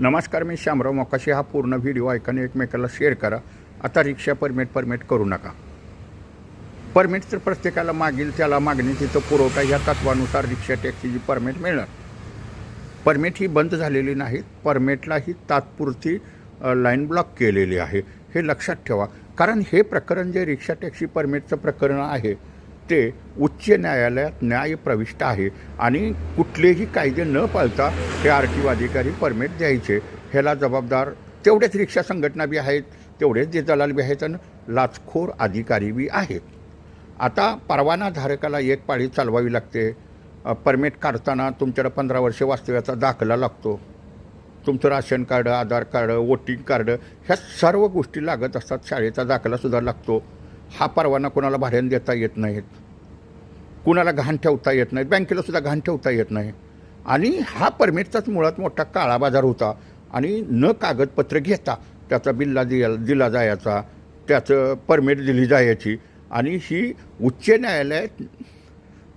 नमस्कार, मी श्यामराव मोकाशी. हा पूर्ण व्हिडिओ ऐकाने एकमेकाला शेअर करा. आता रिक्षा परमिट करू नका. परमिट तर प्रत्येकाला मागील त्याला मागणी तिथं पुरवठा ह्या तत्वानुसार रिक्षा टॅक्सीची परमिट मिळणार. परमिट ही बंद झालेली नाहीत. परमिटला ही तात्पुरती लाईन ब्लॉक केलेली आहे, हे लक्षात ठेवा. कारण हे प्रकरण जे रिक्षा टॅक्सी परमिटचं प्रकरण आहे ते उच्च न्यायालयात न्यायप्रविष्ट आहे आणि कुठलेही कायदे न पाळता हे RTO अधिकारी परमिट द्यायचे. ह्याला जबाबदार तेवढेच रिक्षा संघटना बी आहेत, तेवढेच जे दलाल बी आहेत आणि लाचखोर अधिकारी बी आहेत. आता परवानाधारकाला एक पाळी चालवावी लागते. परमिट काढताना तुमच्याकडं 15 वर्षे वास्तव्याचा दाखला लागतो. तुमचं राशन कार्ड, आधार कार्ड, वोटिंग कार्ड ह्या सर्व गोष्टी लागत असतात. शाळेचा दाखलासुद्धा लागतो. हा परवाना कोणाला भाड्याने देता येत नाहीत, कुणाला घाण ठेवता येत नाहीत, बँकेलासुद्धा घाण ठेवता येत नाही. आणि हा परमिटचाच मुळात मोठा काळा बाजार होता. आणि न कागदपत्र घेता त्याचा बिल्ला दिला जायचा, त्याचं परमिट दिली जायची. आणि ही उच्च न्यायालयात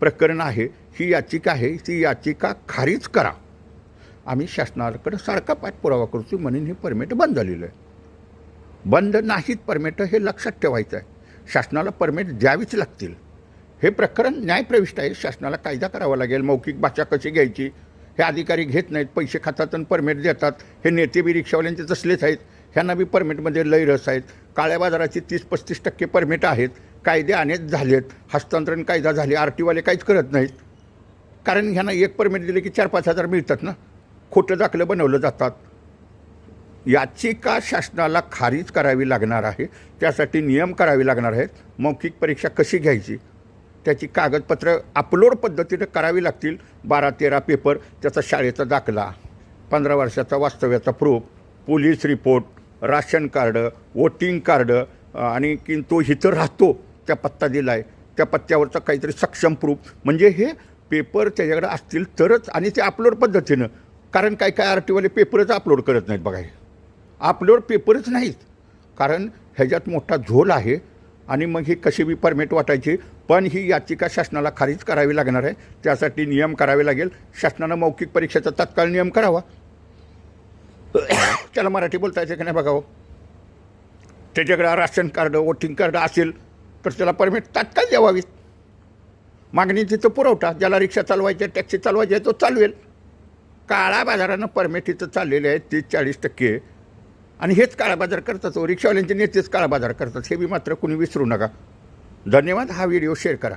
प्रकरण आहे, ही याचिका आहे, ती याचिका खारिज करा. आम्ही शासनाकडे सारखा पाठपुरावा करतो म्हणून ही परमिट बंद झालेलं आहे. बंद नाहीत परमिट, हे लक्षात ठेवायचं आहे. शासनाला परमिट द्यावीच लागतील. हे प्रकरण न्यायप्रविष्ट आहे. शासनाला कायदा करावा लागेल. मौखिक भाषा कशी घ्यायची हे अधिकारी घेत नाहीत, पैसे खातात आणि परमिट देतात. हे नेते बी रिक्षावाल्यांचे तसलेच आहेत. ह्यांना बी परमिटमध्ये लय रस आहेत. काळ्या बाजाराची 30-35% परमिट आहेत. कायदे अनेक झालेत, हस्तांतरण कायदा झाले. RTOवाले काहीच करत नाहीत. कारण ह्यांना एक परमिट दिले की 4-5 हजार मिळतात ना. खोटं दाखलं बनवलं जातात. याचिका शासनाला खारिज करावी लागणार आहे. त्यासाठी नियम करावे लागणार आहेत. मौखिक परीक्षा कशी घ्यायची त्याची कागदपत्र अपलोड पद्धतीनं करावी लागतील. 12-13 पेपर, त्याचा शाळेचा दाखला, 15 वर्षाचा वास्तव्याचा proof, police report, ration card, voting card आणि की तो इथं राहतो त्या पत्ता दिला आहे त्या पत्त्यावरचा काहीतरी सक्षम प्रूफ. म्हणजे हे पेपर त्याच्याकडे असतील तरच. आणि ते अपलोड पद्धतीनं. कारण काय RTOवाले पेपरच अपलोड करत नाहीत बघा. हे अपलोड पेपरच नाहीत. कारण ह्याच्यात मोठा झोल आहे. आणि मग ही कशी बी परमिट वाटायची. पण ही याचिका शासनाला खारिज करावी लागणार आहे. त्यासाठी नियम करावे लागेल. शासनानं मौखिक परीक्षेचा तात्काळ नियम करावा. त्याला मराठी बोलता येते की नाही बघावं. त्याच्याकडे राशन कार्ड, वोटिंग कार्ड असेल तर त्याला परमिट तात्काळ द्यावावीत. मागणी तिथं पुरवठा. ज्याला रिक्षा चालवायची, टॅक्सी चालवायची आहे तो चालवेल. काळा बाजारानं परमिट इथं चाललेले आहेत 30-40%. आणि हेच काळा बाजार करतात. रिक्षावाल्यांचे नेतेच काळा बाजार करतात. हे बी मात्र कुणी विसरू नका. धन्यवाद. हा व्हिडिओ शेअर करा.